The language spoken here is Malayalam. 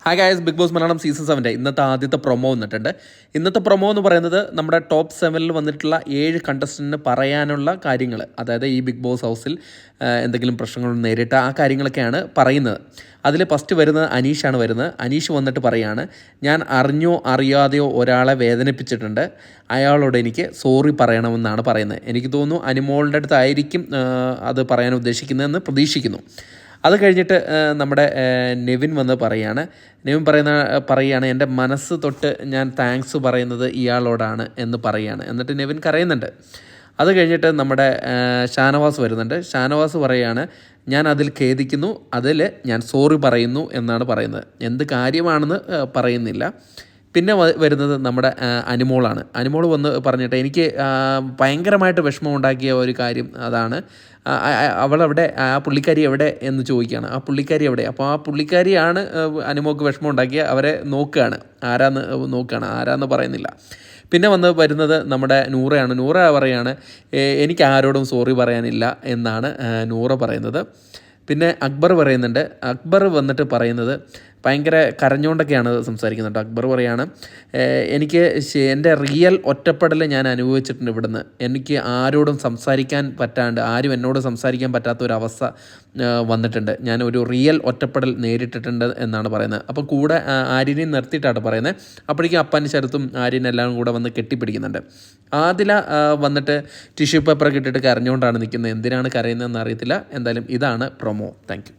Hi guys, Bigg Boss Malayalam season 7 ഇന്നത്തെ ആദ്യത്തെ പ്രൊമോ വന്നിട്ടുണ്ട്. ഇന്നത്തെ പ്രൊമോ എന്ന് പറയുന്നത് നമ്മുടെ ടോപ്പ് 7 വന്നിട്ടുള്ള 7 കണ്ടസ്റ്റൻറ്റിന് പറയാനുള്ള കാര്യങ്ങൾ, അതായത് ഈ ബിഗ് ബോസ് ഹൗസിൽ എന്തെങ്കിലും പ്രശ്നങ്ങൾ നേരിട്ട ആ കാര്യങ്ങളൊക്കെയാണ് പറയുന്നത്. അതിൽ ഫസ്റ്റ് വരുന്നത് അനീഷാണ് വരുന്നത്. അനീഷ് വന്നിട്ട് പറയുകയാണ്, ഞാൻ അറിഞ്ഞോ അറിയാതെയോ ഒരാളെ വേദനിപ്പിച്ചിട്ടുണ്ട്, അയാളോട് എനിക്ക് സോറി പറയണമെന്നാണ് പറയുന്നത്. എനിക്ക് തോന്നുന്നു അനിമോളുടെ അടുത്തായിരിക്കും അത് പറയാൻ ഉദ്ദേശിക്കുന്നതെന്ന് പ്രതീക്ഷിക്കുന്നു. അത് കഴിഞ്ഞിട്ട് നമ്മുടെ നെവിൻ വന്ന് നെവിൻ പറയുകയാണ് എൻ്റെ മനസ്സ് തൊട്ട് ഞാൻ താങ്ക്സ് പറയുന്നത് ഇയാളോടാണ് എന്ന് പറയുകയാണ്. എന്നിട്ട് നെവിൻ കരയുന്നുണ്ട്. അത് കഴിഞ്ഞിട്ട് നമ്മുടെ ഷാനവാസ് വരുന്നുണ്ട്. ഷാനവാസ് പറയുകയാണ്, ഞാൻ അതിൽ ഖേദിക്കുന്നു, അതിൽ ഞാൻ സോറി പറയുന്നു എന്നാണ് പറയുന്നത്. എന്ത് കാര്യമാണെന്ന് പറയുന്നില്ല. പിന്നെ വരുന്നത് നമ്മുടെ അനിമോളാണ്. അനിമോൾ വന്ന് പറഞ്ഞിട്ട് എനിക്ക് ഭയങ്കരമായിട്ട് വിഷമം ഉണ്ടാക്കിയ ഒരു കാര്യം അതാണ്, അവളെവിടെ, ആ പുള്ളിക്കാരി എവിടെ എന്ന് ചോദിക്കുകയാണ്. ആ പുള്ളിക്കാരി എവിടെ? അപ്പോൾ ആ പുള്ളിക്കാരിയാണ് അനിമോൾക്ക് വിഷമം ഉണ്ടാക്കിയ, അവരെ നോക്കുകയാണ്, ആരാന്ന് പറയുന്നില്ല. പിന്നെ വരുന്നത് നമ്മുടെ നൂറയാണ്. നൂറ പറയുകയാണ്, എനിക്ക് ആരോടും സോറി പറയാനില്ല എന്നാണ് നൂറ പറയുന്നത്. പിന്നെ അക്ബർ പറയുന്നുണ്ട്. അക്ബർ വന്നിട്ട് പറയുന്നത് ഭയങ്കര കരഞ്ഞുകൊണ്ടൊക്കെയാണ് സംസാരിക്കുന്നുണ്ട്. അക്ബർ പറയാണ്, എനിക്ക് എൻ്റെ റിയൽ ഒറ്റപ്പെടൽ ഞാൻ അനുഭവിച്ചിട്ടുണ്ട് ഇവിടുന്ന്. എനിക്ക് ആരോടും സംസാരിക്കാൻ പറ്റാണ്ട്, ആരും എന്നോട് സംസാരിക്കാൻ പറ്റാത്ത ഒരവസ്ഥ വന്നിട്ടുണ്ട്. ഞാൻ ഒരു റിയൽ ഒറ്റപ്പെടൽ നേരിട്ടിട്ടുണ്ട് എന്നാണ് പറയുന്നത്. അപ്പോൾ കൂടെ ആര്യനെയും നിർത്തിയിട്ടാണ് പറയുന്നത്. അപ്പോഴേക്കും അപ്പൻ ശരത്തും ആര്യനെല്ലാം കൂടെ വന്ന് കെട്ടിപ്പിടിക്കുന്നുണ്ട്. ആദില വന്നിട്ട് ടിഷ്യൂ പേപ്പറൊക്കെ ഇട്ടിട്ട് കരഞ്ഞുകൊണ്ടാണ് നിൽക്കുന്നത്. എന്തിനാണ് കരയുന്നതെന്ന് അറിയത്തില്ല. എന്തായാലും ഇതാണ് പ്രൊമോ. Thank you.